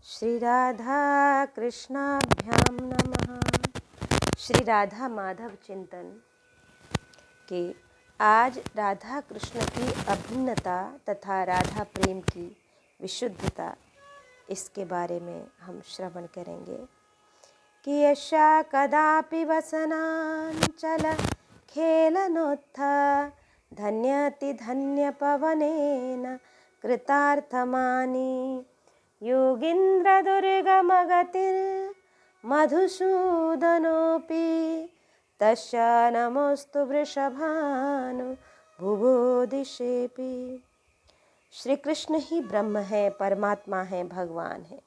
श्री राधा कृष्णाभ्याम नमः। श्री राधा माधव चिंतन के आज राधा कृष्ण की अभिन्नता तथा राधा प्रेम की विशुद्धता, इसके बारे में हम श्रवण करेंगे। कि यशा कदापि वसनांचल खेलनोत्थ धन्यति धन्य पवनेन कृतार्थमानि योगीन्द्र दुर्गमगतिर् मधुसूदनोऽपि तस्य नमोस्तु वृषभानु भुवोदिशेऽपि। श्री कृष्ण ही ब्रह्म है, परमात्मा है, भगवान है।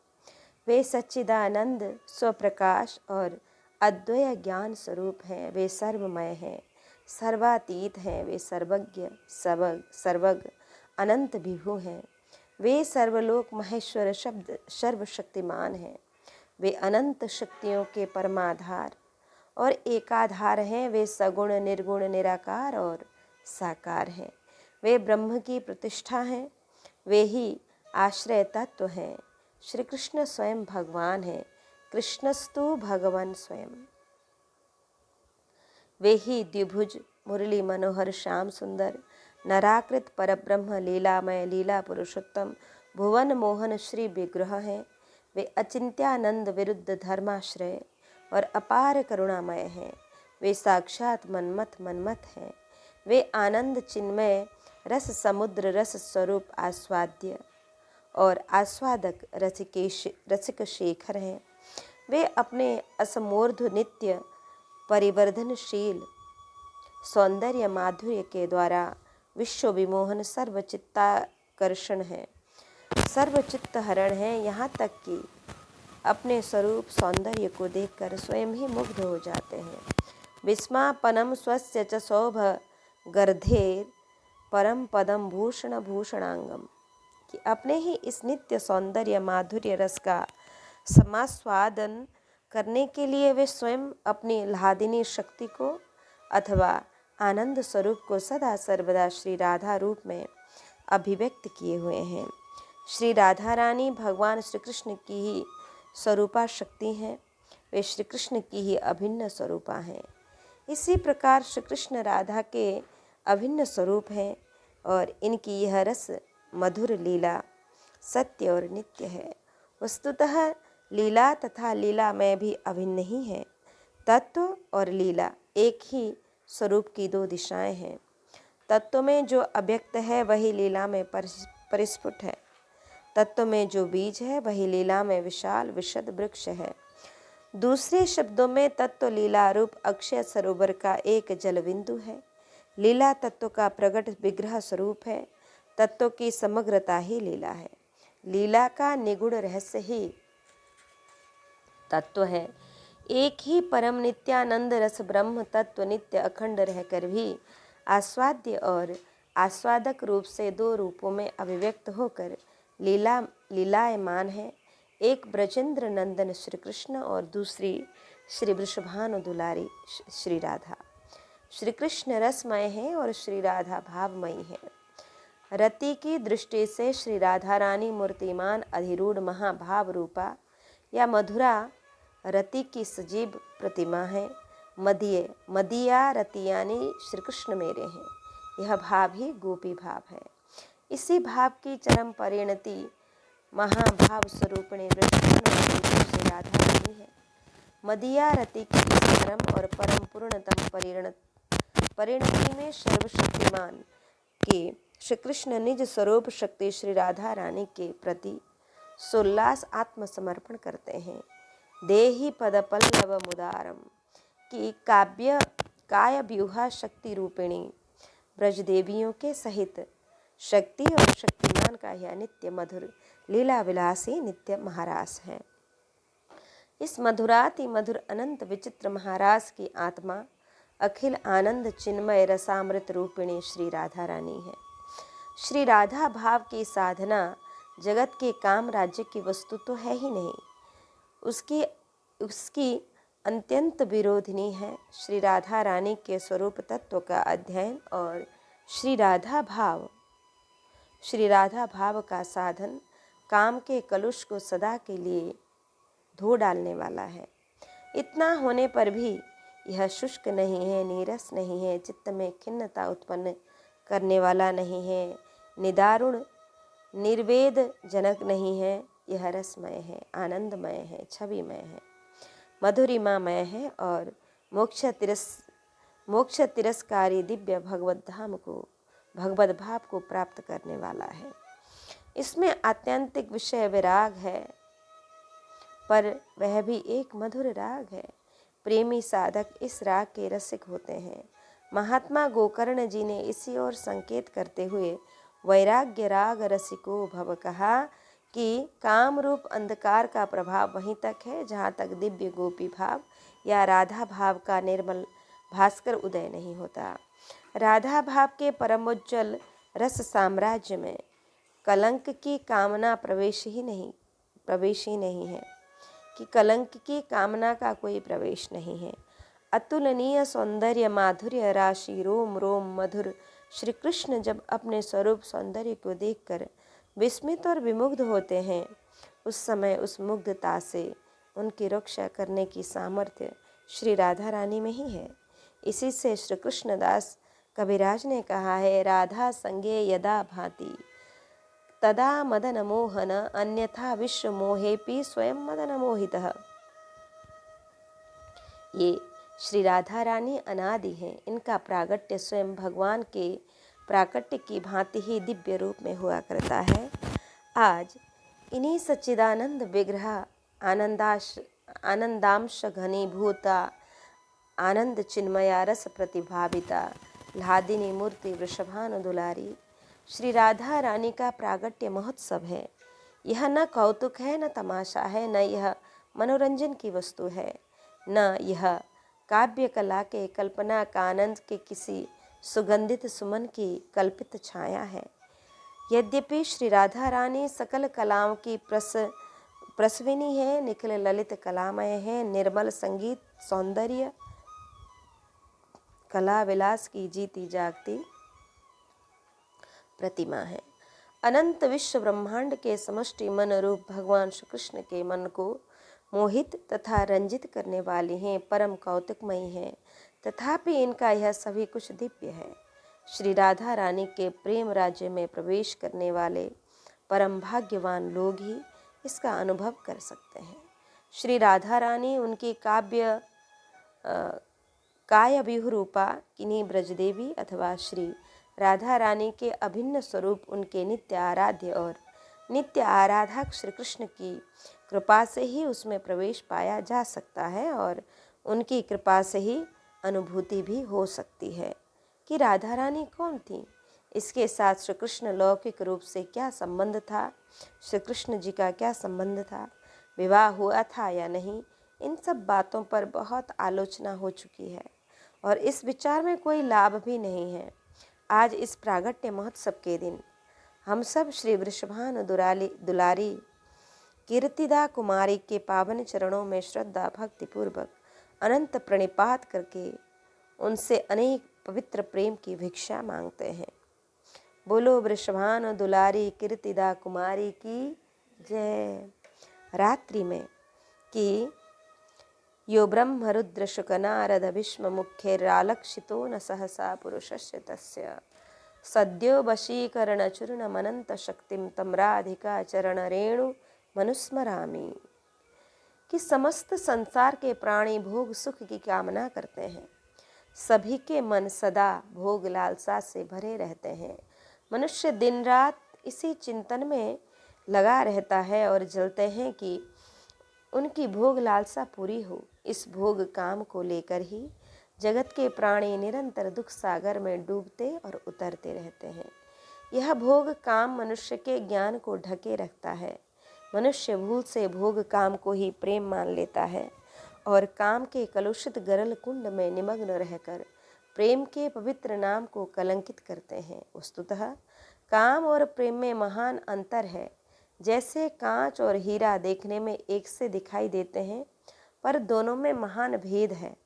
वे सच्चिदानंद स्वप्रकाश और अद्वय ज्ञान स्वरूप हैं। वे सर्वमय हैं, सर्वातीत हैं। वे सर्वज्ञ, सर्वज्ञ, अनंत विभु हैं। वे सर्वलोक महेश्वर शब्द सर्वशक्तिमान हैं। वे अनंत शक्तियों के परमाधार और एकाधार हैं। वे सगुण, निर्गुण, निराकार और साकार हैं। वे ब्रह्म की प्रतिष्ठा हैं। वे ही आश्रय तत्व हैं। श्री कृष्ण स्वयं भगवान हैं। कृष्णस्तु भगवान स्वयं। वे ही द्विभुज, मुरली मनोहर, श्याम सुंदर, नराकृत परब्रह्म, लीलामय, लीला पुरुषोत्तम, भुवन मोहन श्री विग्रह हैं। वे अचिंत्यानंद, विरुद्ध धर्माश्रय और अपार करुणामय हैं। वे साक्षात मन्मथ हैं। वे आनंद चिन्मय रस समुद्र, रस स्वरूप आस्वाद्य और आस्वादक रसिक शेखर हैं। वे अपने असमूर्ध, नित्य परिवर्धनशील सौंदर्य माधुर्य के द्वारा विश्व विमोहन, सर्वचित्ताकर्षण है, सर्वचित्त हरण है। यहाँ तक कि अपने स्वरूप सौंदर्य को देखकर स्वयं ही मुग्ध हो जाते हैं। विस्मापनम स्वस्य च शोभ गर्धेर परम पदम भूषण भूषणांगम। कि अपने ही इस नित्य सौंदर्य माधुर्य रस का समास्वादन करने के लिए वे स्वयं अपनी लादिनी शक्ति को अथवा आनंद स्वरूप को सदा सर्वदा श्री राधा रूप में अभिव्यक्त किए हुए हैं। श्री राधा रानी भगवान श्री कृष्ण की ही स्वरूपा शक्ति हैं। वे श्री कृष्ण की ही अभिन्न स्वरूपा हैं। इसी प्रकार श्री कृष्ण राधा के अभिन्न स्वरूप हैं और इनकी यह रस मधुर लीला सत्य और नित्य है। वस्तुतः लीला तथा लीला में भी अभिन्न ही है। तत्व और लीला एक ही स्वरूप की दो दिशाएं हैं। तत्व में जो अव्यक्त है वही लीला में परिस्फुट है। तत्व में जो बीज है वही लीला में विशाल विशद वृक्ष है। दूसरे शब्दों में तत्व लीला रूप अक्षय सरोवर का एक जलबिंदु है। लीला तत्व का प्रकट विग्रह स्वरूप है। तत्व की समग्रता ही लीला है। लीला का निगूढ़ रहस्य ही तत्व है। एक ही परम नित्यानंद रस ब्रह्म तत्व नित्य अखंड रहकर भी आस्वाद्य और आस्वादक रूप से दो रूपों में अभिव्यक्त होकर लीलायमान है। एक ब्रजेंद्र नंदन श्री कृष्ण और दूसरी श्री वृषभानु दुलारी श्री राधा। श्री कृष्ण रसमय हैं और श्री राधा भावमयी हैं। रति की दृष्टि से श्री राधा रानी मूर्तिमान, अधिरूढ़, महाभाव रूपा या मधुरा रति की सजीव प्रतिमा है। मदिया रतियानी श्री कृष्ण मेरे हैं। यह भाव ही गोपी भाव है। इसी भाव की चरम परिणति महाभाव स्वरूपिणी वृषभानु श्री राधा रानी है। मदिया रति की इस चरम और परम पूर्णतम परिणति में सर्वशक्तिमान के श्री कृष्ण निज स्वरूप शक्ति श्री राधा रानी के प्रति सोल्लास आत्मसमर्पण करते हैं। देहि पद पल्लव मुदारम। की काय व्यूहा शक्ति रूपिणी ब्रजदेवियों के सहित शक्ति और शक्तिमान का यह नित्य मधुर लीला विलासी नित्य महारास है। इस मधुराति मधुर अनंत विचित्र महारास की आत्मा अखिल आनंद चिन्मय रसामृत रूपिणी श्री राधा रानी है। श्री राधा भाव की साधना जगत के काम राज्य की वस्तु तो है ही नहीं, उसकी अत्यंत विरोधिनी है। श्री राधा रानी के स्वरूप तत्व का अध्ययन और श्री राधा भाव का साधन काम के कलुष को सदा के लिए धो डालने वाला है। इतना होने पर भी यह शुष्क नहीं है, नीरस नहीं है, चित्त में खिन्नता उत्पन्न करने वाला नहीं है, निदारुण निर्वेद जनक नहीं है। यह रसमय है, आनंदमय है, छविमय है, मधुरिमामय है और मोक्ष तिरस्कारी दिव्य भगवत धाम को, भगवत भाव को प्राप्त करने वाला है। इसमें आत्यंतिक विषय विराग है, पर वह भी एक मधुर राग है। प्रेमी साधक इस राग के रसिक होते हैं। महात्मा गोकर्ण जी ने इसी ओर संकेत करते हुए वैराग्य राग रसिको भव कहा कि काम रूप अंधकार का प्रभाव वहीं तक है जहाँ तक दिव्य गोपी भाव या राधा भाव का निर्मल भास्कर उदय नहीं होता। राधा भाव के परमोज्जल रस साम्राज्य में कलंक की कामना प्रवेश ही नहीं है, कि कलंक की कामना का कोई प्रवेश नहीं है। अतुलनीय सौंदर्य माधुर्य राशि रोम रोम मधुर श्री कृष्ण जब अपने स्वरूप सौंदर्य को देखकर विस्मित और विमुग्ध होते हैं, उस समय उस मुग्धता से उनकी रक्षा करने की सामर्थ्य श्री राधा रानी में ही है। इसी से श्री कृष्णदास कविराज ने कहा है, राधा संगे यदा भाति तदा मदन मोहन अन्यथा विश्व मोहेपि स्वयं मदन मोहितः। ये श्री राधा रानी अनादि हैं। इनका प्रागट्य स्वयं भगवान के प्राकट्य की भांति ही दिव्य रूप में हुआ करता है। आज इन्हीं सच्चिदानंद विग्रह आनंदांश घनीभूता आनंद चिन्मया रस प्रतिभाविता लादिनी मूर्ति वृषभानुदुलारी श्री राधा रानी का प्रागट्य महोत्सव है। यह न कौतुक है, न तमाशा है, न यह मनोरंजन की वस्तु है, न यह काव्य कला के कल्पना कानंद के किसी सुगंधित सुमन की कल्पित छाया है। यद्यपि श्री राधा रानी सकल कलाओं की प्रसविनी है, निखिल ललित कलामय है, निर्मल संगीत सौंदर्य कला विलास की जीती जागती प्रतिमा है। अनंत विश्व ब्रह्मांड के समष्टि मन रूप भगवान श्री कृष्ण के मन को मोहित तथा रंजित करने वाले हैं, परम कौतुकमयी हैं। तथापि इनका यह सभी कुछ दिव्य है। श्री राधा रानी के प्रेम राज्य में प्रवेश करने वाले परम भाग्यवान लोग ही इसका अनुभव कर सकते हैं। श्री राधा रानी उनकी काय विहुरूपा किन्हीं ब्रजदेवी अथवा श्री राधा रानी के अभिन्न स्वरूप उनके नित्य आराध्य और नित्य आराधक श्री कृष्ण की कृपा से ही उसमें प्रवेश पाया जा सकता है और उनकी कृपा से ही अनुभूति भी हो सकती है कि राधा रानी कौन थी, इसके साथ श्री कृष्ण लौकिक रूप से क्या संबंध था, श्री कृष्ण जी का क्या संबंध था, विवाह हुआ था या नहीं, इन सब बातों पर बहुत आलोचना हो चुकी है और इस विचार में कोई लाभ भी नहीं है। आज इस प्रागट्य महोत्सव के दिन हम सब श्री वृषभानु दुलारी कीर्तिदा कुमारी के पावन चरणों में श्रद्धा भक्ति पूर्वक अनंत प्रणिपात करके उनसे अनेक पवित्र प्रेम की भिक्षा मांगते हैं। बोलो वृषभानु दुलारी कीर्तिदा कुमारी की जय। रात्रि में कि यो ब्रह्म रुद्र शुक नारद भीष्म मुख्यैरालक्षितो न सहसा पुरुषस्य तस्य सद्यो वशीकरण चूर्ण मनंत शक्तिम तम राधिका चरण रेणु मनुस्मरामि। कि समस्त संसार के प्राणी भोग सुख की कामना करते हैं, सभी के मन सदा भोग लालसा से भरे रहते हैं। मनुष्य दिन रात इसी चिंतन में लगा रहता है और जलते हैं कि उनकी भोग लालसा पूरी हो। इस भोग काम को लेकर ही जगत के प्राणी निरंतर दुख सागर में डूबते और उतरते रहते हैं। यह भोग काम मनुष्य के ज्ञान को ढके रखता है। मनुष्य भूल से भोग काम को ही प्रेम मान लेता है और काम के कलुषित गरल कुंड में निमग्न रहकर प्रेम के पवित्र नाम को कलंकित करते हैं। वस्तुतः काम और प्रेम में महान अंतर है। जैसे कांच और हीरा देखने में एक से दिखाई देते हैं, पर दोनों में महान भेद है।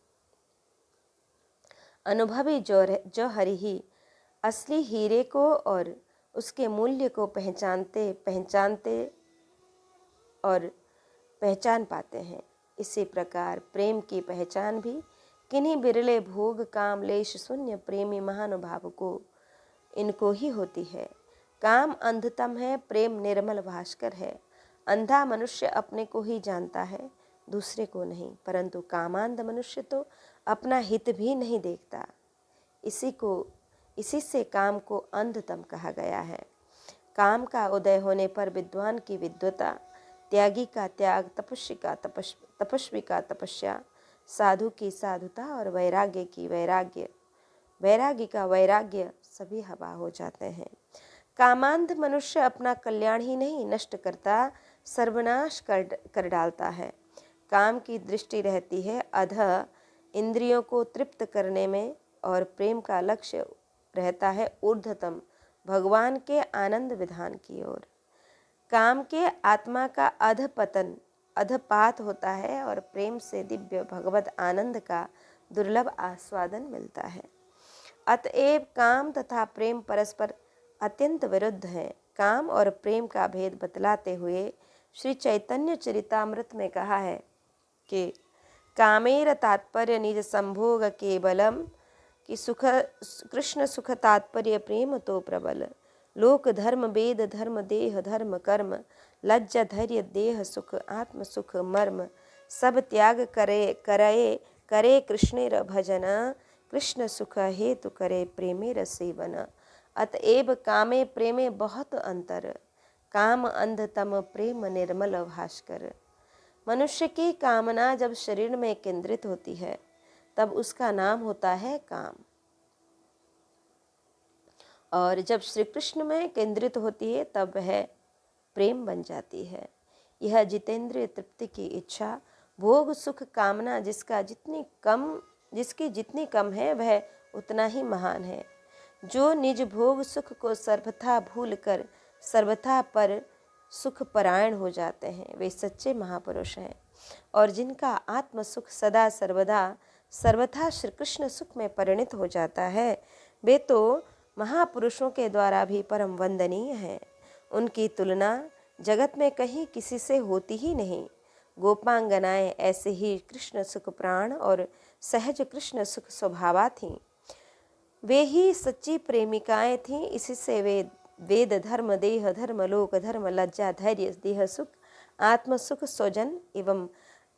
अनुभवी जौहर ही असली हीरे को और उसके मूल्य को पहचानते और पहचान पाते हैं। इसी प्रकार प्रेम की पहचान भी किन्हीं बिरले भोग काम लेश शून्य प्रेमी महानुभाव को इनको ही होती है। काम अंधतम है, प्रेम निर्मल भास्कर है। अंधा मनुष्य अपने को ही जानता है, दूसरे को नहीं, परंतु कामांध मनुष्य तो अपना हित भी नहीं देखता। इसी से काम को अंधतम कहा गया है। काम का उदय होने पर विद्वान की विद्वता, त्यागी का त्याग, तपस्वी का तपस्या, साधु की साधुता और वैराग्य का वैराग्य सभी हवा हो जाते हैं। कामांध मनुष्य अपना कल्याण ही नहीं नष्ट करता, सर्वनाश कर डालता है। काम की दृष्टि रहती है अध इंद्रियों को तृप्त करने में, और प्रेम का लक्ष्य रहता है ऊर्ध्वतम भगवान के आनंद विधान की ओर। काम के आत्मा का अधपात होता है और प्रेम से दिव्य भगवत आनंद का दुर्लभ आस्वादन मिलता है। अतएव काम तथा प्रेम परस्पर अत्यंत विरुद्ध हैं। काम और प्रेम का भेद बतलाते हुए श्री चैतन्य चरितामृत में कहा है कि कामेर तात्पर्य निज संभोग केवलम, कि सुख कृष्ण सुख तात्पर्य प्रेम तो प्रबल। लोक धर्म वेद धर्म देह धर्म कर्म, लज्जा धैर्य देह सुख आत्म सुख मर्म, सब त्याग करे कृष्णेर भजन, कृष्ण सुख हेतु करे प्रेमेर सेवन। अतएव कामे प्रेमे बहुत अंतर, काम अंधतम प्रेम निर्मल भास्कर। मनुष्य की कामना जब शरीर में केंद्रित होती है तब उसका नाम होता है काम, और जब श्री कृष्ण में केंद्रित होती है तब वह प्रेम बन जाती है। यह जितेंद्रिय तृप्ति की इच्छा, भोग सुख कामना जिसकी जितनी कम है वह उतना ही महान है। जो निज भोग सुख को सर्वथा भूल कर सर्वथा पर सुख परायण हो जाते हैं वे सच्चे महापुरुष हैं, और जिनका आत्म सुख सदा सर्वथा श्री कृष्ण सुख में परिणित हो जाता है वे तो महापुरुषों के द्वारा भी परम वंदनीय हैं। उनकी तुलना जगत में कहीं किसी से होती ही नहीं। गोपांगनाएं ऐसे ही कृष्ण सुख प्राण और सहज कृष्ण सुख स्वभावा थीं। वे ही सच्ची प्रेमिकाएं थीं। इसी से वे वेद धर्म देह धर्म लोक धर्म लज्जा धैर्य देह सुख आत्म सुख स्वजन एवं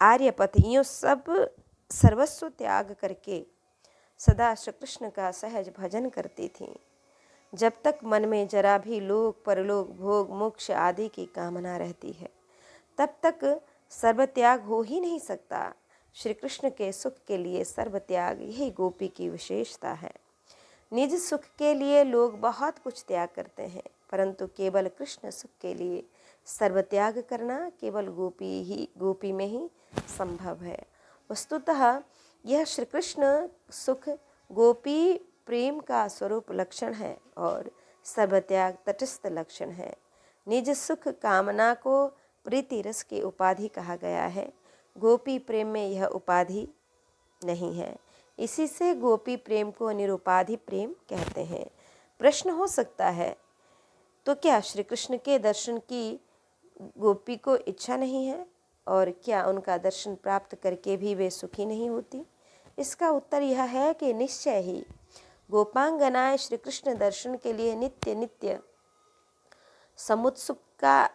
आर्यपतियों सब सर्वस्व त्याग करके सदा श्री कृष्ण का सहज भजन करती थीं। जब तक मन में जरा भी लोक परलोक भोग मोक्ष आदि की कामना रहती है तब तक सर्वत्याग हो ही नहीं सकता। श्री कृष्ण के सुख के लिए सर्वत्याग यही गोपी की विशेषता है। निज सुख के लिए लोग बहुत कुछ त्याग करते हैं, परंतु केवल कृष्ण सुख के लिए सर्वत्याग करना केवल गोपी में ही संभव है। वस्तुतः यह श्री कृष्ण सुख गोपी प्रेम का स्वरूप लक्षण है और सर्वत्याग तटस्थ लक्षण है। निज सुख कामना को प्रीति रस की उपाधि कहा गया है। गोपी प्रेम में यह उपाधि नहीं है, इसी से गोपी प्रेम को निरुपाधि प्रेम कहते हैं। प्रश्न हो सकता है, तो क्या श्री कृष्ण के दर्शन की गोपी को इच्छा नहीं है, और क्या उनका दर्शन प्राप्त करके भी वे सुखी नहीं होती? इसका उत्तर यह है कि निश्चय ही गोपांगनाएं श्री कृष्ण दर्शन के लिए नित्य नित्य समुत्सुकता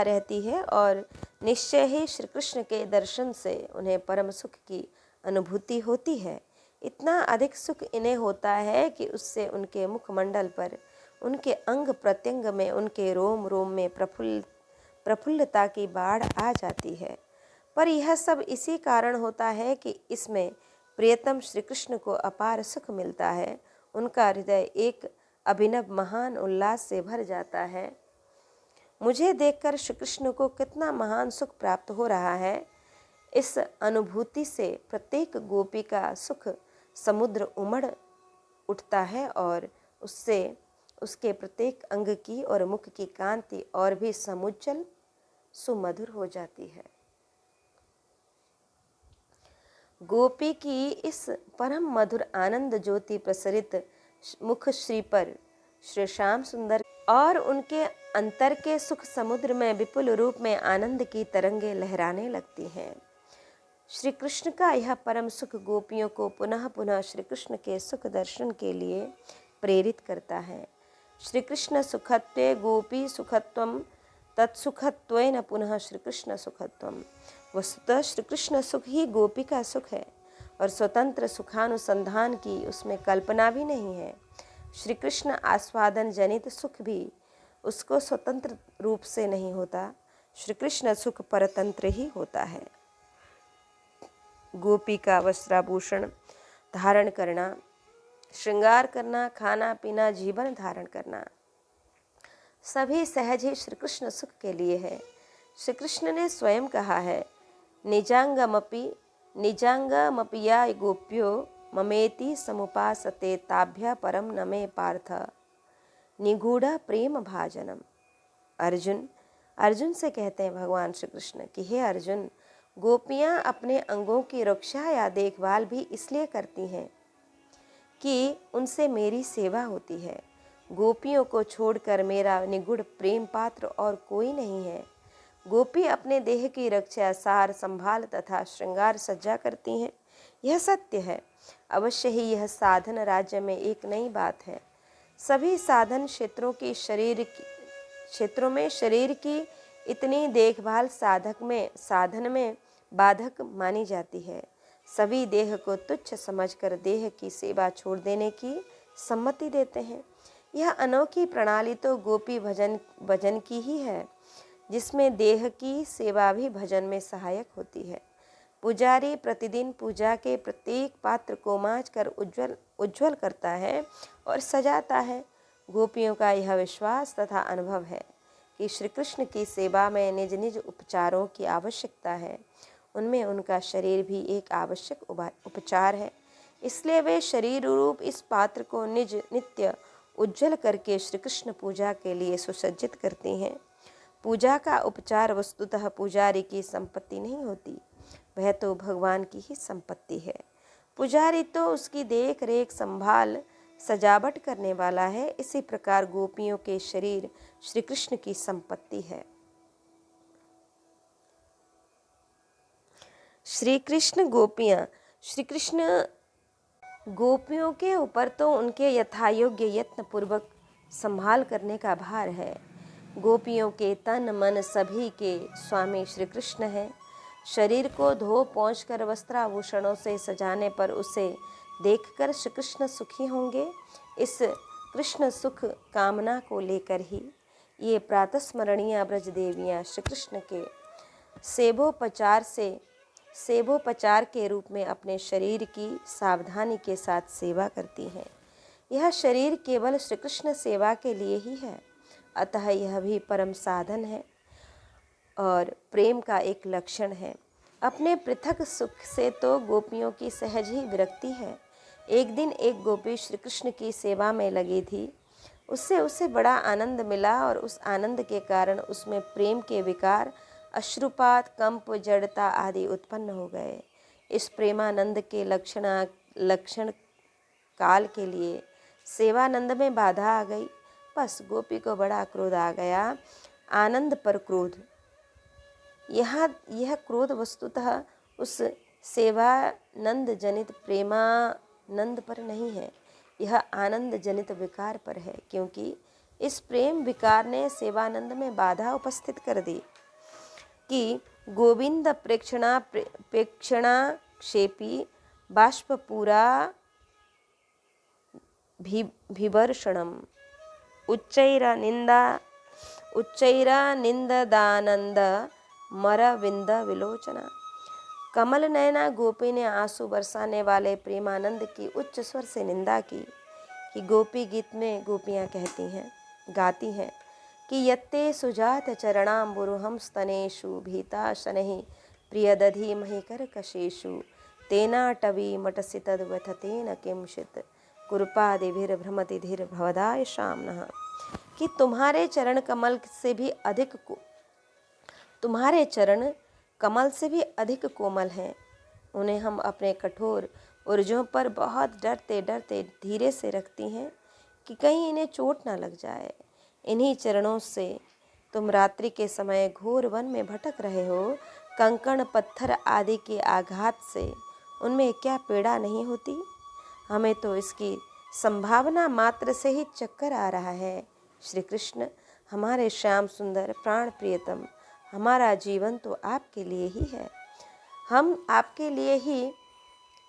रहती है, और निश्चय ही श्री कृष्ण के दर्शन से उन्हें परम सुख की अनुभूति होती है। इतना अधिक सुख इन्हें होता है कि उससे उनके मुखमंडल पर, उनके अंग प्रत्यंग में, उनके रोम रोम में प्रफुल्लता की बाढ़ आ जाती है। पर यह सब इसी कारण होता है कि इसमें प्रियतम श्री कृष्ण को अपार सुख मिलता है। उनका हृदय एक अभिनव महान उल्लास से भर जाता है। मुझे देखकर श्री कृष्ण को कितना महान सुख प्राप्त हो रहा है, इस अनुभूति से प्रत्येक गोपी का सुख समुद्र उमड़ उठता है और उससे उसके प्रत्येक अंग की और मुख की कांति और भी समुज्जल सुमधुर हो जाती है। गोपी की इस परम मधुर आनंद ज्योति प्रसरित मुख श्री पर श्री श्याम सुंदर और उनके अंतर के सुख समुद्र में विपुल रूप में आनंद की तरंगें लहराने लगती हैं। श्री कृष्ण का यह परम सुख गोपियों को पुनः पुनः श्री कृष्ण के सुख दर्शन के लिए प्रेरित करता है। श्री कृष्ण सुखत्वे गोपी सुखत्वम तत्सुखत्वेन पुनः श्री कृष्ण सुखत्वम। वस्तुतः श्री कृष्ण सुख ही गोपी का सुख है और स्वतंत्र सुखानुसंधान की उसमें कल्पना भी नहीं है। श्री कृष्ण आस्वादन जनित सुख भी उसको स्वतंत्र रूप से नहीं होता। श्री कृष्ण सुख परतंत्र ही होता है। गोपी का वस्त्राभूषण धारण करना, श्रृंगार करना, खाना पीना, जीवन धारण करना सभी सहज ही श्री कृष्ण सुख के लिए है। श्री कृष्ण ने स्वयं कहा है, निजांगमपि या गोप्यो ममेति समुपासते ताभ्य परम न मे पार्थ निगूढ़ प्रेम भाजनम। अर्जुन से कहते हैं भगवान श्री कृष्ण कि हे अर्जुन, गोपियाँ अपने अंगों की रक्षा या देखभाल भी इसलिए करती हैं कि उनसे मेरी सेवा होती है। गोपियों को छोड़कर मेरा निगूढ़ प्रेम पात्र और कोई नहीं है। गोपी अपने देह की रक्षा, सार संभाल तथा श्रृंगार सज्जा करती हैं, यह सत्य है। अवश्य ही यह साधन राज्य में एक नई बात है। सभी साधन क्षेत्रों में शरीर की इतनी देखभाल साधन में बाधक मानी जाती है। सभी देह को तुच्छ समझकर देह की सेवा छोड़ देने की सम्मति देते हैं। यह अनोखी प्रणाली तो गोपी भजन की ही है, जिसमें देह की सेवा भी भजन में सहायक होती है। पुजारी प्रतिदिन पूजा के प्रत्येक पात्र को मांझकर उज्ज्वल करता है और सजाता है। गोपियों का यह विश्वास तथा अनुभव है कि श्री कृष्ण की सेवा में निज निज उपचारों की आवश्यकता है। उनमें उनका शरीर भी एक आवश्यक उपचार है। इसलिए वे शरीर रूप इस पात्र को नित्य उज्जवल करके श्री कृष्ण पूजा के लिए सुसज्जित करती हैं। पूजा का उपचार वस्तुतः पुजारी की संपत्ति नहीं होती, वह तो भगवान की ही संपत्ति है। पुजारी तो उसकी देख रेख संभाल सजावट करने वाला है। इसी प्रकार गोपियों के शरीर श्री कृष्ण की संपत्ति है। श्री कृष्ण गोपियों के ऊपर तो उनके यथायोग्य यत्न पूर्वक संभाल करने का भार है। गोपियों के तन मन सभी के स्वामी श्री कृष्ण है। शरीर को धो पोंछ कर वस्त्राभूषणों से सजाने पर उसे देखकर श्री कृष्ण सुखी होंगे। इस कृष्ण सुख कामना को लेकर ही ये प्रातस्मरणीय ब्रज देवियाँ श्री कृष्ण के सेवोपचार के रूप में अपने शरीर की सावधानी के साथ सेवा करती हैं। यह शरीर केवल श्री कृष्ण सेवा के लिए ही है, अतः यह भी परम साधन है और प्रेम का एक लक्षण है। अपने पृथक सुख से तो गोपियों की सहज ही विरक्ति है। एक दिन एक गोपी श्री कृष्ण की सेवा में लगी थी। उससे उसे बड़ा आनंद मिला और उस आनंद के कारण उसमें प्रेम के विकार, अश्रुपात, कंप, जड़ता आदि उत्पन्न हो गए। इस प्रेमानंद के लक्षण काल के लिए सेवानंद में बाधा आ गई। बस गोपी को बड़ा क्रोध आ गया। आनंद पर क्रोध। यह क्रोध वस्तुतः उस सेवानंद जनित प्रेमानंद पर नहीं है, यह आनंद जनित विकार पर है, क्योंकि इस प्रेम विकार ने सेवानंद में बाधा उपस्थित कर दी कि गोविंद प्रेक्षणा क्षेपी बाष्पूरा भिवर्षणम उच्चैरानिंदानंद मरविंद विलोचना। कमल नयना गोपी ने आंसू बरसाने वाले प्रेमानंद की उच्च स्वर से निंदा की कि गोपी गीत में गोपियाँ गाती हैं कि यत्ते सुजात चरणाम्बुरुहं स्तनेषु भीता शनैः प्रियदधि महिकरकशेषु तेनाटवी मटसि तद्वथतेन किंचित् कुरुपादिभिर्भ्रमति धीर भवदाय शाम्नः। कि तुम्हारे चरण कमल से भी अधिक कोमल हैं। उन्हें हम अपने कठोर उर्जों पर बहुत डरते डरते धीरे से रखती हैं कि कहीं इन्हें चोट ना लग जाए। इन्हीं चरणों से तुम रात्रि के समय घोर वन में भटक रहे हो। कंकड़ पत्थर आदि के आघात से उनमें क्या पीड़ा नहीं होती? हमें तो इसकी संभावना मात्र से ही चक्कर आ रहा है। श्री कृष्ण, हमारे श्याम सुंदर प्राण प्रियतम, हमारा जीवन तो आपके लिए ही है। हम आपके लिए ही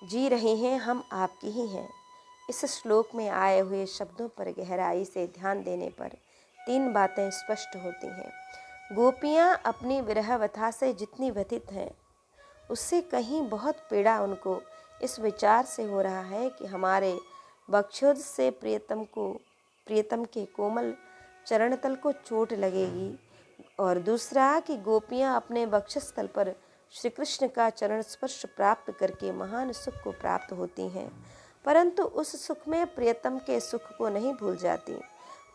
जी रहे हैं, हम आपकी ही हैं। इस श्लोक में आए हुए शब्दों पर गहराई से ध्यान देने पर 3 बातें स्पष्ट होती हैं। गोपियाँ अपनी विरह व्यथा से जितनी व्यथित हैं, उससे कहीं बहुत पीड़ा उनको इस विचार से हो रहा है कि हमारे वक्षोज से प्रियतम के कोमल चरणतल को चोट लगेगी, और दूसरा कि गोपियाँ अपने वक्षस्थल पर श्री कृष्ण का चरण स्पर्श प्राप्त करके महान सुख को प्राप्त होती हैं, परंतु उस सुख में प्रियतम के सुख को नहीं भूल जाती।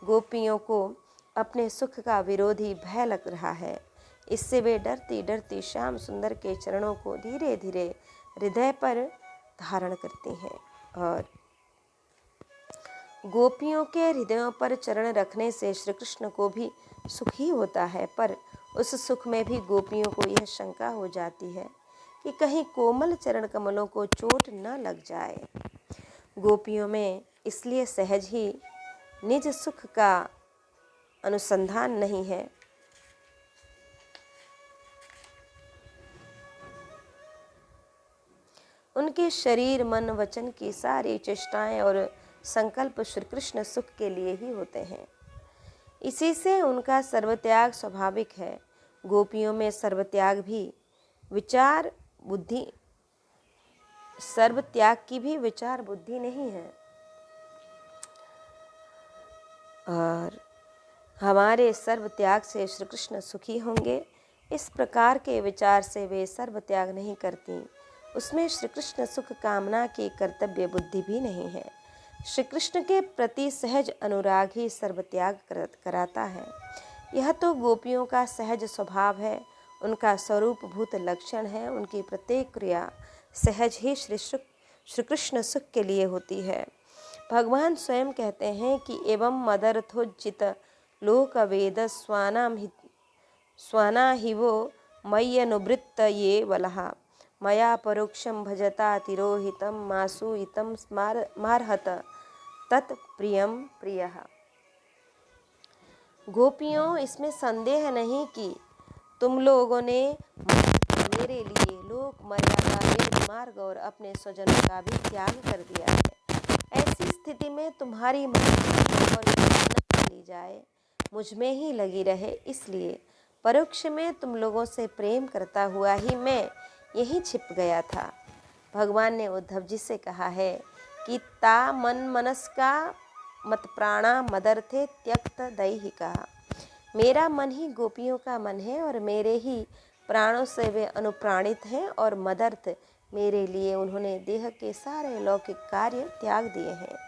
गोपियों को अपने सुख का विरोधी भय लग रहा है। इससे वे डरती डरती श्याम सुंदर के चरणों को धीरे धीरे हृदय पर धारण करती हैं। और गोपियों के हृदयों पर चरण रखने से श्री कृष्ण को भी सुख ही होता है, पर उस सुख में भी गोपियों को यह शंका हो जाती है कि कहीं कोमल चरण कमलों को चोट न लग जाए। गोपियों में इसलिए सहज ही निज सुख का अनुसंधान नहीं है। उनके शरीर मन वचन की सारी चेष्टाएं और संकल्प श्री कृष्ण सुख के लिए ही होते हैं। इसी से उनका सर्वत्याग स्वाभाविक है। गोपियों में सर्वत्याग की भी विचार बुद्धि नहीं है। और हमारे सर्वत्याग से श्री कृष्ण सुखी होंगे, इस प्रकार के विचार से वे सर्वत्याग नहीं करती। उसमें श्री कृष्ण सुख कामना की कर्तव्य बुद्धि भी नहीं है। श्री कृष्ण के प्रति सहज अनुराग ही सर्वत्याग कराता है। यह तो गोपियों का सहज स्वभाव है, उनका स्वरूपभूत लक्षण है। उनकी प्रत्येक क्रिया सहज ही श्री कृष्ण सुख के लिए होती है। भगवान स्वयं कहते हैं कि एवं मदर्थोज्जित लोक वेद स्वाना हिवो मय्यनुवृत्त ये वलः मया परोक्षम भजता तिरोहितम मासु इतम मारहत तत्प्रियम प्रियः। गोपियों, इसमें संदेह नहीं कि तुम लोगों ने मेरे लिए लोक मर्यादा, वेद मार्ग और अपने स्वजनों का भी त्याग कर दिया है। ऐसी स्थिति में तुम्हारी मन और न ली जाए, मुझ में ही लगी रहे, इसलिए परोक्ष में तुम लोगों से प्रेम करता हुआ ही मैं यहीं छिप गया था। भगवान ने उद्धव जी से कहा है कि ता मन मनस्का मत प्राणा मदर्थे त्यक्त दैहिका। मेरा मन ही गोपियों का मन है और मेरे ही प्राणों से वे अनुप्राणित हैं, और मदर्थ मेरे लिए उन्होंने देह के सारे लौकिक कार्य त्याग दिए हैं।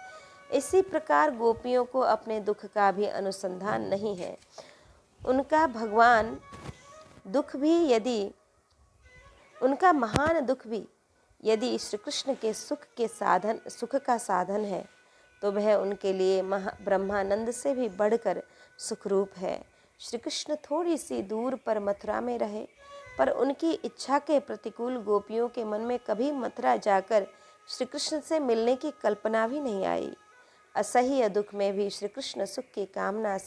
इसी प्रकार गोपियों को अपने दुख का भी अनुसंधान नहीं है। उनका महान दुख भी यदि श्री कृष्ण के सुख का साधन है, तो वह उनके लिए ब्रह्मानंद से भी बढ़कर सुखरूप है। श्री कृष्ण थोड़ी सी दूर पर मथुरा में रहे, पर उनकी इच्छा के प्रतिकूल गोपियों के मन में कभी मथुरा जाकर श्री कृष्ण से मिलने की कल्पना भी नहीं आई। असह्य दुख में भी श्री कृष्ण सुख की कामना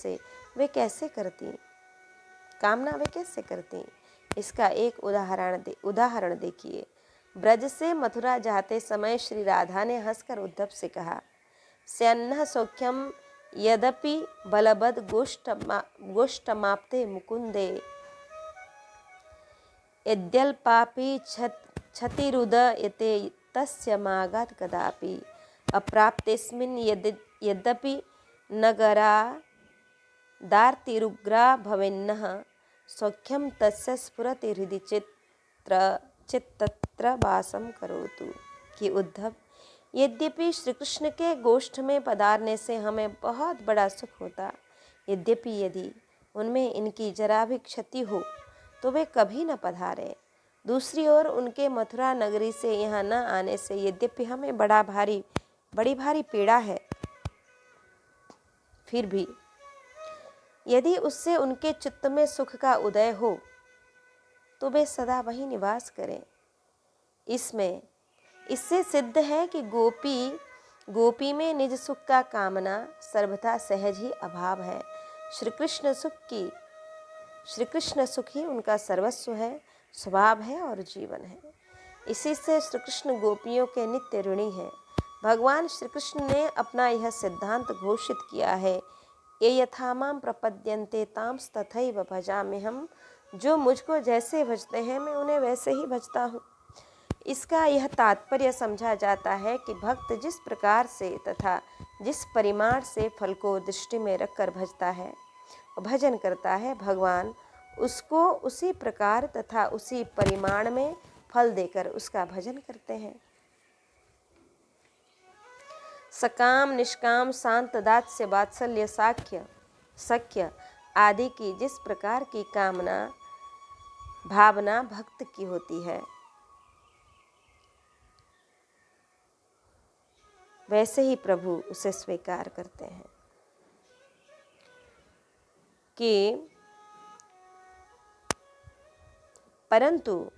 वे कैसे करती? इसका एक उदाहरण देखिए। ब्रज से मथुरा जाते समय श्री राधा ने हंसकर उद्धव से कहा, स्यन्नः सौख्यम यद्यपि बलवद गोष्ठमाप्ते मुकुंदे यद्यल्पापि क्षतिरुदयते तस्य मागात् कदापि अप्राप्तेस्मिन् यद्यपि नगरादार्तिरुग्रा भवेन्नः सौख्यम तस्य स्फुरति हृदि चित्तत्र वासम करोतु। कि उद्धव, यद्यपि श्री कृष्ण के गोष्ठ में पधारने से हमें बहुत बड़ा सुख होता, यद्यपि यदि उनमें इनकी जरा भी क्षति हो तो वे कभी न पधारे। दूसरी ओर उनके मथुरा नगरी से यहाँ न आने से यद्यपि हमें बड़ी भारी पीड़ा है, फिर भी यदि उससे उनके चित्त में सुख का उदय हो तो वे सदा वहीं निवास करें। इससे सिद्ध है कि गोपी में निज सुख का कामना सर्वथा सहज ही अभाव है। श्री कृष्ण सुख ही उनका सर्वस्व है, स्वभाव है और जीवन है। इसी से श्री कृष्ण गोपियों के नित्य ऋणी हैं। भगवान श्री कृष्ण ने अपना यह सिद्धांत घोषित किया है, ये यथा माम प्रपद्यन्ते तांस तथैव भजाम्यहम्। जो मुझको जैसे भजते हैं मैं उन्हें वैसे ही भजता हूँ। इसका यह तात्पर्य समझा जाता है कि भक्त जिस प्रकार से तथा जिस परिमाण से फल को दृष्टि में रखकर भजता है, भजन करता है, भगवान उसको उसी प्रकार तथा उसी परिमाण में फल देकर उसका भजन करते हैं। सकाम, निष्काम, शांत, दास्य, वात्सल्य, सख्य आदि की जिस प्रकार की भावना भक्त की होती है, वैसे ही प्रभु उसे स्वीकार करते हैं। परंतु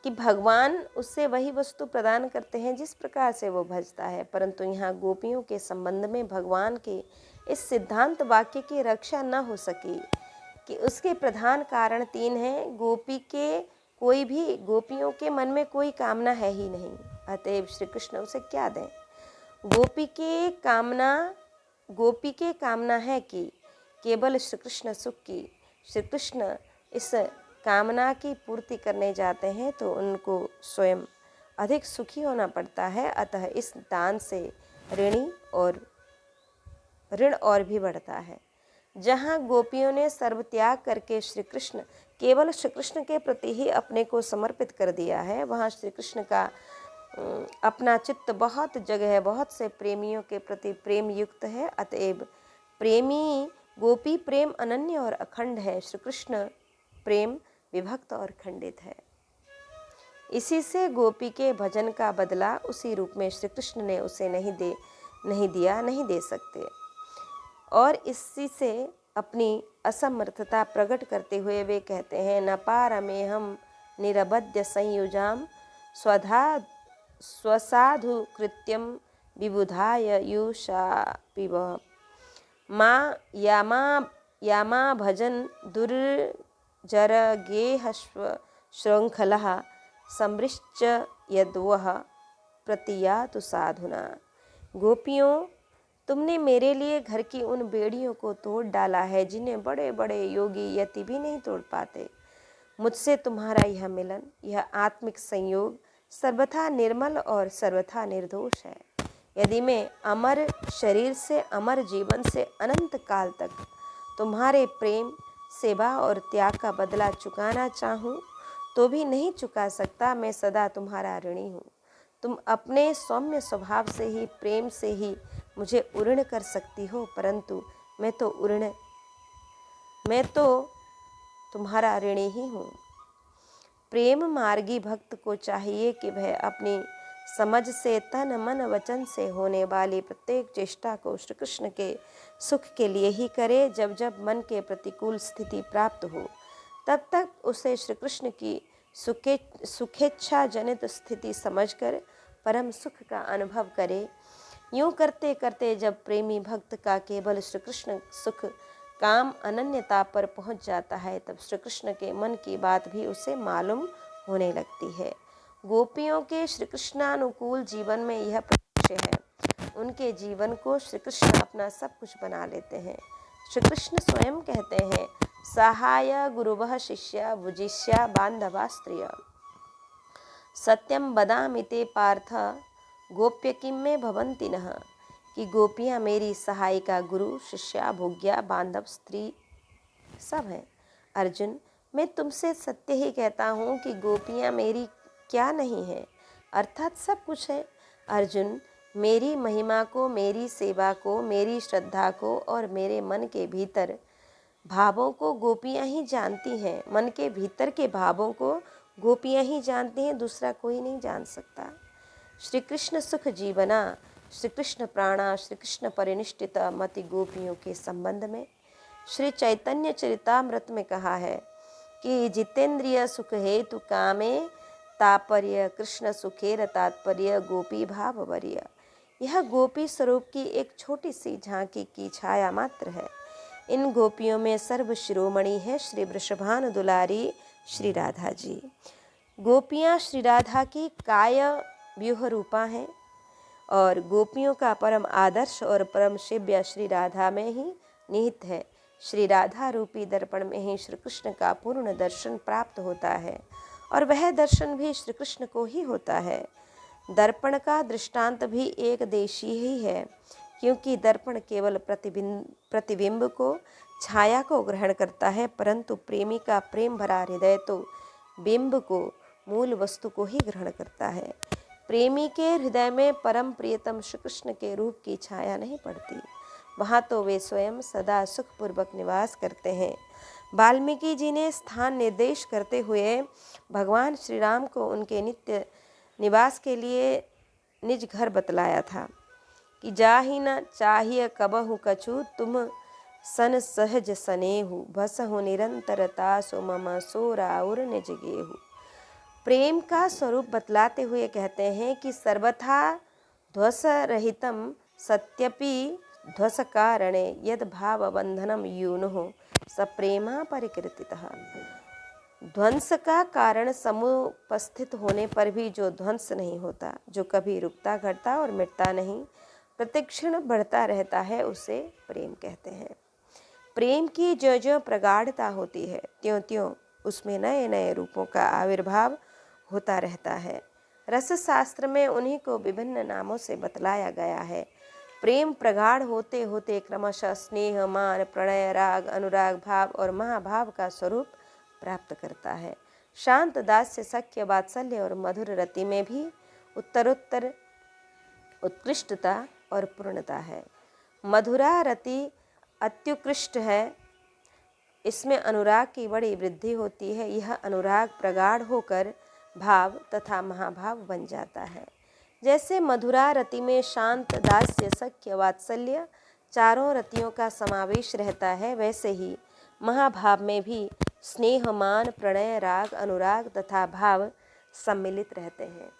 भगवान उससे वही वस्तु प्रदान करते हैं जिस प्रकार से वो भजता है। परंतु यहाँ गोपियों के संबंध में भगवान के इस सिद्धांत वाक्य की रक्षा न हो सकी कि उसके प्रधान कारण 3 हैं। गोपियों के मन में कोई कामना है ही नहीं, अतएव श्री कृष्ण उसे क्या दें। गोपी के कामना है कि केवल श्री कृष्ण सुख की। श्री कृष्ण इस कामना की पूर्ति करने जाते हैं तो उनको स्वयं अधिक सुखी होना पड़ता है। अतः इस दान से ऋण और भी बढ़ता है। जहाँ गोपियों ने सर्व त्याग करके केवल श्री कृष्ण के प्रति ही अपने को समर्पित कर दिया है, वहाँ श्री कृष्ण का अपना चित्त बहुत जगह बहुत से प्रेमियों के प्रति प्रेम युक्त है। अतएव गोपी प्रेम अनन्य और अखंड है, श्री कृष्ण प्रेम विभक्त और खंडित है। इसी से गोपी के भजन का बदला उसी रूप में श्री कृष्ण ने उसे नहीं दे सकते। और इसी से अपनी असमर्थता प्रकट करते हुए वे कहते हैं, न पारमेहम निरबद्य संयुजाम स्वसाधु कृत्यम विबुधाय युषापिव माँ यामा भजन दुर्जरगेहस्व श्रृंखलः समृश्च यद्वः प्रतियातु साधुना। गोपियों, तुमने मेरे लिए घर की उन बेड़ियों को तोड़ डाला है जिन्हें बड़े बड़े योगी यति भी नहीं तोड़ पाते। मुझसे तुम्हारा यह मिलन, यह आत्मिक संयोग सर्वथा निर्मल और सर्वथा निर्दोष है। यदि मैं अमर शरीर से अमर जीवन से अनंत काल तक तुम्हारे प्रेम, सेवा और त्याग का बदला चुकाना चाहूँ तो भी नहीं चुका सकता। मैं सदा तुम्हारा ऋणी हूँ। तुम अपने सौम्य स्वभाव से ही, प्रेम से ही मुझे उऋण कर सकती हो, परंतु मैं तो तुम्हारा ऋणी ही हूँ। प्रेम मार्गी भक्त को चाहिए कि वह अपनी समझ से, तन मन वचन से होने वाली प्रत्येक चेष्टा को श्री कृष्ण के सुख के लिए ही करे। जब जब मन के प्रतिकूल स्थिति प्राप्त हो तब तक उसे श्री कृष्ण की सुखेच्छा जनित स्थिति समझकर परम सुख का अनुभव करे। यूं करते करते जब प्रेमी भक्त का केवल श्री कृष्ण सुख काम अनन्यता पर पहुंच जाता है, तब श्री कृष्ण के मन की बात भी उसे मालूम होने लगती है। गोपियों के श्री कृष्णानुकूल जीवन में यह परिचय है। उनके जीवन को श्री कृष्ण अपना सब कुछ बना लेते हैं। श्री कृष्ण स्वयं कहते हैं, सहाय गुरुवः शिष्या भुजिष्या बांधवा स्त्रिय सत्यम बदामि ते पार्थ गोप्य किम में भवन्ति नः। कि गोपियाँ मेरी सहायिका, गुरु, शिष्या, भोग्या, बांधव, स्त्री सब हैं। अर्जुन, मैं तुमसे सत्य ही कहता हूँ कि गोपियाँ मेरी क्या नहीं है, अर्थात सब कुछ है। अर्जुन, मेरी महिमा को, मेरी सेवा को, मेरी श्रद्धा को और मेरे मन के भीतर भावों को गोपियाँ ही जानती हैं। मन के भीतर के भावों को गोपियाँ ही जानती हैं, दूसरा कोई नहीं जान सकता। श्री कृष्ण सुख जीवना, श्री कृष्ण प्राणा, श्री कृष्ण परिनिष्ठित मति गोपियों के संबंध में श्री चैतन्य चरितामृत में कहा है कि जितेंद्रिय सुख हेतु कामे तात्पर्य कृष्ण सुखेर तात्पर्य गोपी भाव वर्य। यह गोपी स्वरूप की एक छोटी सी झांकी की छाया मात्र है। इन गोपियों में सर्व शिरोमणि है श्री वृषभानु दुलारी श्री राधा जी। गोपियाँ श्री राधा की काय व्यूह रूपा हैं और गोपियों का परम आदर्श और परम शिव्य श्री राधा में ही निहित है। श्री राधा रूपी दर्पण में ही श्री कृष्ण का पूर्ण दर्शन प्राप्त होता है और वह दर्शन भी श्री कृष्ण को ही होता है। दर्पण का दृष्टांत भी एक देशी ही है, क्योंकि दर्पण केवल प्रतिबिंब को, छाया को ग्रहण करता है, परंतु प्रेमी का प्रेम भरा हृदय तो बिंब को, मूल वस्तु को ही ग्रहण करता है। प्रेमी के हृदय में परम प्रियतम श्री कृष्ण के रूप की छाया नहीं पड़ती, वहाँ तो वे स्वयं सदा सुखपूर्वक निवास करते हैं। वाल्मीकि जी ने स्थान निर्देश करते हुए भगवान श्री राम को उनके नित्य निवास के लिए निज घर बतलाया था कि जाहि न चाहिए कबहु कछु तुम सन सहज सनेहु बसहु निरंतरता सो मम सोराउर निज गेहु। प्रेम का स्वरूप बतलाते हुए कहते हैं कि सर्वथा ध्वस रहितम सत्यपि ध्वस कारणे यद भाव बंधनम यूनो सप्रेमा परिकृतितः। ध्वंस का कारण समुपस्थित होने पर भी जो ध्वंस नहीं होता, जो कभी रुकता घटता और मिटता नहीं, प्रतिक्षण बढ़ता रहता है, उसे प्रेम कहते हैं। प्रेम की जो जो प्रगाढ़ता होती है, त्यों त्यों उसमें नए नए रूपों का आविर्भाव होता रहता है। रस शास्त्र में उन्हीं को विभिन्न नामों से बतलाया गया है। प्रेम प्रगाढ़ होते होते क्रमशः स्नेह, मान, प्रणय, राग, अनुराग भाव और महाभाव का स्वरूप प्राप्त करता है। शांत, दास्य, सख्य, वात्सल्य और मधुर रति में भी उत्तरोत्तर उत्कृष्टता और पूर्णता है। मधुरा रति अत्युत्कृष्ट है, इसमें अनुराग की बड़ी वृद्धि होती है। यह अनुराग प्रगाढ़ होकर भाव तथा महाभाव बन जाता है। जैसे मधुरा रति में शांत, दास्य, सख्य, वात्सल्य चारों रतियों का समावेश रहता है, वैसे ही महाभाव में भी स्नेह, मान, प्रणय, राग, अनुराग तथा भाव सम्मिलित रहते हैं।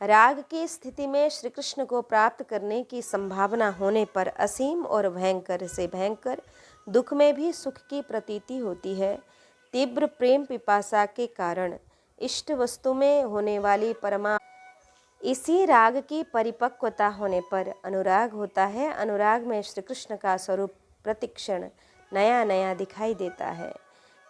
राग की स्थिति में श्री कृष्ण को प्राप्त करने की संभावना होने पर असीम और भयंकर से भयंकर दुख में भी सुख की प्रतीति होती है। तीव्र प्रेम पिपासा के कारण इष्ट वस्तु में होने वाली परमा इसी राग की परिपक्वता होने पर अनुराग होता है। अनुराग में श्री कृष्ण का स्वरूप प्रतिक्षण नया नया दिखाई देता है।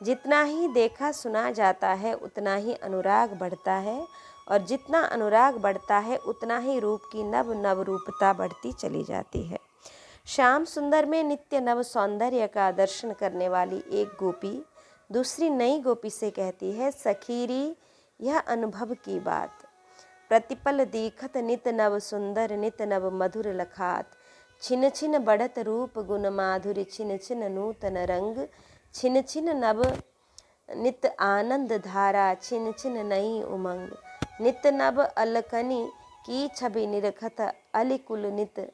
जितना ही देखा सुना जाता है उतना ही अनुराग बढ़ता है और जितना अनुराग बढ़ता है उतना ही रूप की नव नव रूपता बढ़ती चली जाती है। श्याम सुंदर में नित्य नव सौंदर्य का दर्शन करने वाली एक गोपी दूसरी नई गोपी से कहती है, सखीरी यह अनुभव की बात, प्रतिपल दीखत नित नव सुंदर नित नव मधुर लखात, छिन छिन बढ़त रूप गुण माधुर्य छिन छिन नूतन रंग, छिन छिन नव नित आनंद धारा छिन छिन नई उमंग, नित नव अलकनी की छवि निरखत अलिकुल नित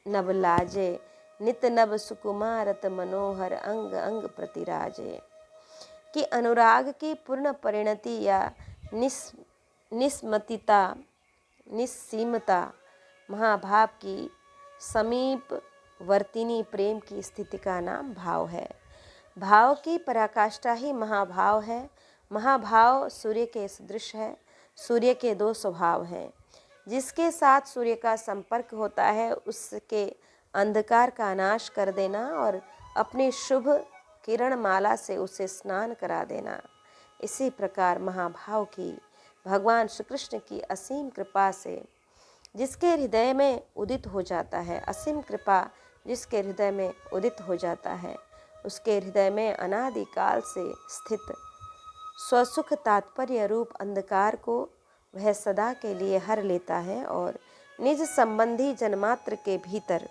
नव लाजे, नित नव सुकुमारत मनोहर अंग अंग प्रतिराजे। कि अनुराग की पूर्ण परिणति या निस्मतिता, निस्सीमता महाभाव की समीप वर्तिनी प्रेम की स्थिति का नाम भाव है। भाव की पराकाष्ठा ही महाभाव है। महाभाव सूर्य के सदृश है। सूर्य के दो स्वभाव हैं। जिसके साथ सूर्य का संपर्क होता है उसके अंधकार का नाश कर देना और अपनी शुभ किरण माला से उसे स्नान करा देना। इसी प्रकार महाभाव की भगवान श्री कृष्ण की असीम कृपा से जिसके हृदय में उदित हो जाता है, असीम कृपा जिसके हृदय में उदित हो जाता है, उसके हृदय में अनादिकाल से स्थित स्वसुख तात्पर्य रूप अंधकार को वह सदा के लिए हर लेता है और निज संबंधी जन्मात्र के भीतर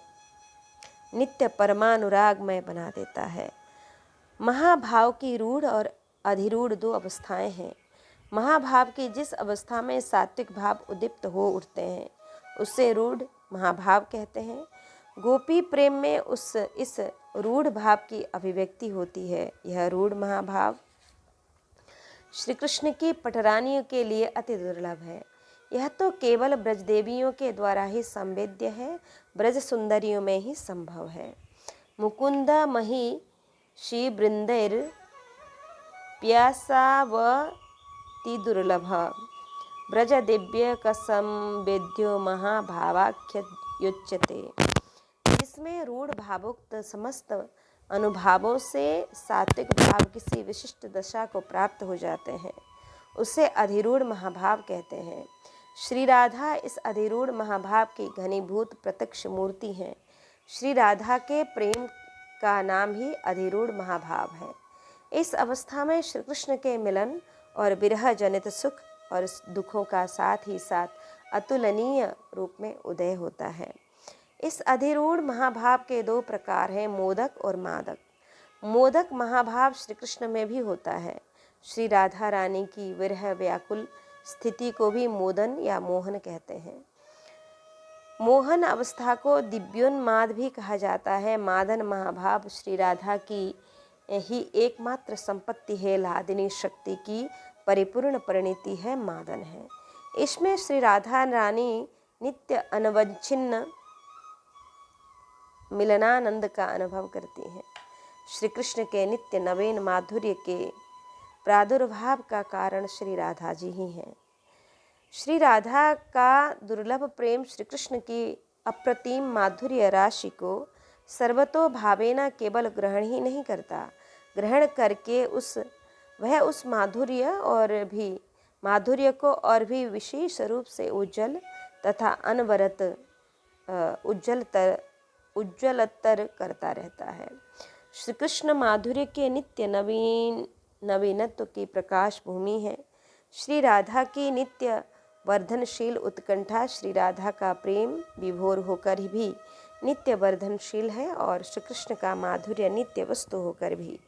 नित्य परमानुराग में बना देता है। महाभाव की रूढ़ और अधिरूढ़ दो अवस्थाएं हैं। महाभाव की जिस अवस्था में सात्विक भाव उद्दीप्त हो उठते हैं उसे रूढ़ महाभाव कहते हैं। गोपी प्रेम में इस रूढ़ भाव की अभिव्यक्ति होती है। यह रूढ़ महाभाव श्री कृष्ण की पटरानियों के लिए अति दुर्लभ है। यह तो केवल ब्रज देवियों के द्वारा ही संवेद्य है, ब्रज सुंदरियों में ही संभव है। मुकुंद मही श्री बृंदैर प्यासावती दुर्लभ ब्रज दिव्य कसम वेद्यो महाभावाख्य युच्यते। जिसमें रूढ़ भावुक्त समस्त अनुभावों से सात्विक भाव किसी विशिष्ट दशा को प्राप्त हो जाते हैं, उसे अधिरूढ़ महाभाव कहते हैं। श्री राधा इस अधिरूढ़ महाभाव की घनीभूत प्रत्यक्ष मूर्ति हैं। श्री राधा के प्रेम का नाम ही अधिरूढ़ महाभाव है। इस अवस्था में श्री कृष्ण के मिलन और विरह जनित सुख और दुखों का साथ ही साथ अतुलनीय रूप में उदय होता है। इस अधिरूढ़ महाभाव के दो प्रकार हैं, मोदक और मादक। मोदक महाभाव श्री कृष्ण में भी होता है। श्री राधा रानी की विरह व्याकुल स्थिति को भी मोदन या मोहन कहते हैं। मोहन अवस्था को दिव्योन्माद भी कहा जाता है। मादन महाभाव श्री राधा की ही एकमात्र संपत्ति है, लादिनी शक्ति की परिपूर्ण परिणति है, मादन है। इसमें श्री राधा रानी नित्य अनवच्छिन्न मिलनानंद का अनुभव करती हैं। श्री कृष्ण के नित्य नवीन माधुर्य के प्रादुर्भाव का कारण श्री राधा जी ही हैं। श्री राधा का दुर्लभ प्रेम श्री कृष्ण की अप्रतिम माधुर्य राशि को सर्वतो भावेना केवल ग्रहण ही नहीं करता, ग्रहण करके वह उस माधुर्य को और भी विशेष रूप से उज्जवल तथा अनवरत उज्ज्वलतर करता रहता है। श्री कृष्ण माधुर्य के नित्य नवीनत्व की प्रकाश भूमि है। श्री राधा की नित्य वर्धनशील उत्कंठा श्री राधा का प्रेम विभोर होकर भी नित्य वर्धनशील है और श्री कृष्ण का माधुर्य नित्य वस्तु होकर भी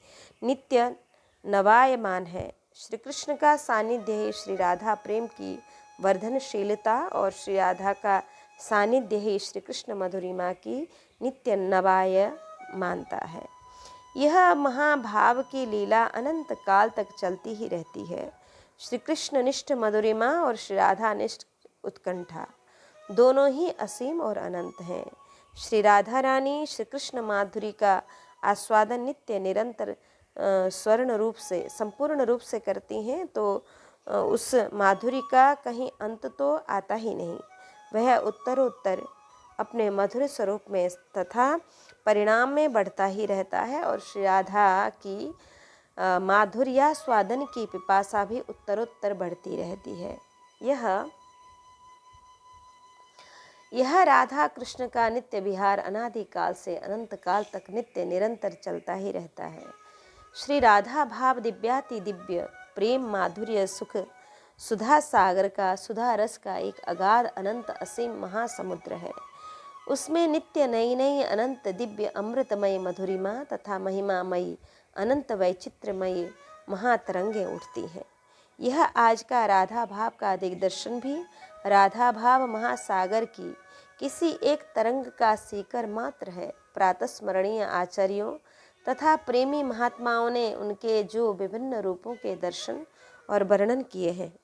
नित्य नवायमान है। श्री कृष्ण का सानिध्य ही श्री राधा प्रेम की वर्धनशीलता और श्री राधा का सानिध्य ही श्री कृष्ण मधुरिमा की नित्य नवायमानता है। यह महाभाव की लीला अनंत काल तक चलती ही रहती है। श्री कृष्ण निष्ठ मधुरिमा और श्री राधा निष्ठ उत्कंठा दोनों ही असीम और अनंत हैं। श्री राधा रानी श्री कृष्ण माधुरी का आस्वादन नित्य निरंतर स्वर्ण रूप से संपूर्ण रूप से करती हैं, तो उस माधुरी का कहीं अंत तो आता ही नहीं। वह उत्तरोत्तर अपने मधुर स्वरूप में तथा परिणाम में बढ़ता ही रहता है और श्री राधा की माधुर्यास्वादन की पिपासा भी उत्तरोत्तर बढ़ती रहती है। यह राधा कृष्ण का नित्य विहार अनादिकाल से अनंत काल तक नित्य निरंतर चलता ही रहता है। श्री राधा भाव दिव्याति दिव्य प्रेम माधुर्य सुख सुधा सागर का सुधा रस का एक अगाध अनंत असीम महासमुद्र है। उसमें नित्य नई नई अनंत दिव्य अमृतमय मधुरिमा तथा महिमामयी अनंत वैचित्र्यमयी महातरंगे उठती हैं। यह आज का राधा भाव का दिग्दर्शन भी राधा भाव महासागर की किसी एक तरंग का सीकर मात्र है। प्रातस्मरणीय आचार्यों तथा प्रेमी महात्माओं ने उनके जो विभिन्न रूपों के दर्शन और वर्णन किए हैं,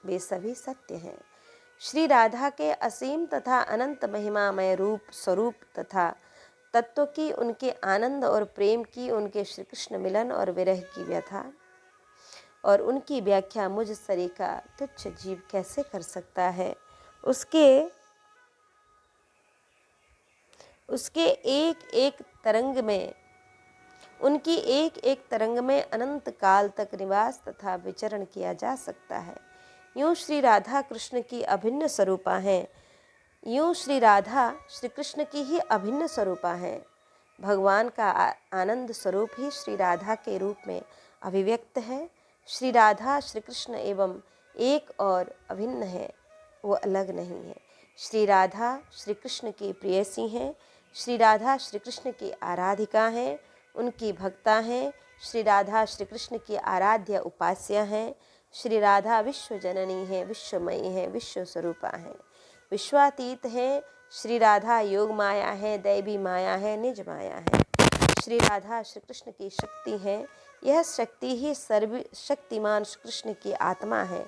वे सभी सत्य हैं। श्री राधा के असीम तथा अनंत महिमामय रूप स्वरूप तथा तत्व की, उनके आनंद और प्रेम की, उनके श्री कृष्ण मिलन और विरह की व्यथा और उनकी व्याख्या मुझ सरीखा तुच्छ जीव कैसे कर सकता है। उसके एक एक तरंग में, उनकी एक एक तरंग में अनंत काल तक निवास तथा विचरण किया जा सकता है। यूँ श्री राधा कृष्ण की अभिन्न स्वरूपा हैं, यूँ श्री राधा श्री कृष्ण की ही अभिन्न स्वरूपा हैं। भगवान का आनंद स्वरूप ही श्री राधा के रूप में अभिव्यक्त है। श्री राधा श्री कृष्ण एवं एक और अभिन्न है, वो अलग नहीं है। श्री राधा श्री कृष्ण की प्रेयसी हैं, श्री राधा श्री कृष्ण की आराधिका हैं, उनकी भक्ता हैं। श्री राधा श्री कृष्ण की आराध्य उपास्या हैं। श्री राधा विश्व जननी है, विश्वमयी है, विश्व स्वरूपा हैं, विश्वातीत हैं। श्री राधा योग माया है, दैवी माया है, निज माया है। श्री राधा श्री कृष्ण की शक्ति है, यह शक्ति ही सर्व शक्तिमान श्री कृष्ण की आत्मा है।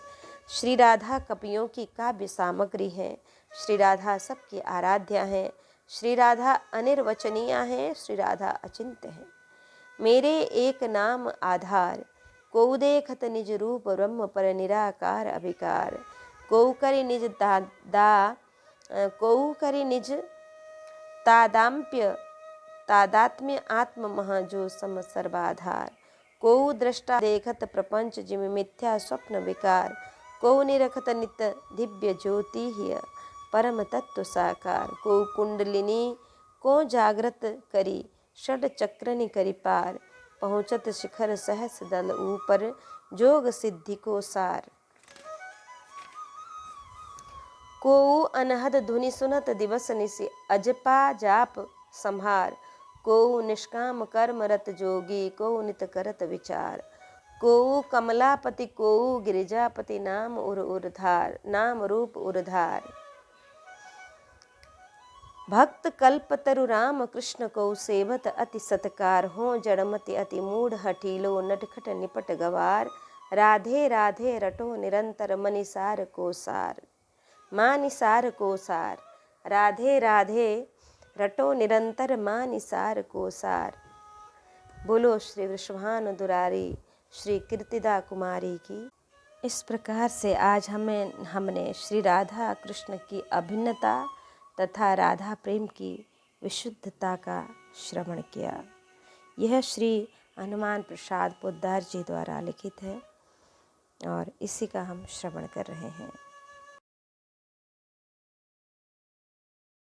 श्री राधा कपियों की काव्य सामग्री है। श्री राधा सबकी आराध्या है। श्री राधा अनिर्वचनीय है, श्री राधा अचिंत्य है। मेरे एक नाम आधार, को देखत निज रूप ब्रह्म पर निराकार अभिकार। को करि निज को करि निज तादात्म्य आत्म महा जो सम सर्वाधार। को दृष्टा देखत प्रपंच जिम मिथ्या स्वप्न विकार। को निरखत नित दिव्य ज्योति ही परम तत्व साकार। को कुंडलिनी को जागृत करी षड चक्रनि करी पार। पहुँचत शिखर सहस दल ऊपर जोग सिद्धि को सार। को अनहद धुनि सुनत दिवस निशि अजपा जाप संहार। को निष्काम कर्म रत जोगी को नित करत विचार। को कमलापति को गिरिजापति नाम उरधार, नाम रूप उरधार। भक्त कल्प तरु राम कृष्ण को सेवत अति सत्कार। हो जड़मति अति मूढ़ हठीलो नटखट निपट गवार। राधे राधे रटो निरंतर मनिसार को सार, मानिसार को सार। राधे राधे रटो निरंतर मानिसार को सार। बोलो श्री वृषभानु दुरारी श्री कीर्तिदा कुमारी की। इस प्रकार से आज हमने श्री राधा कृष्ण की अभिन्नता तथा राधा प्रेम की विशुद्धता का श्रवण किया। यह श्री हनुमान प्रसाद पोद्दार जी द्वारा लिखित है और इसी का हम श्रवण कर रहे हैं।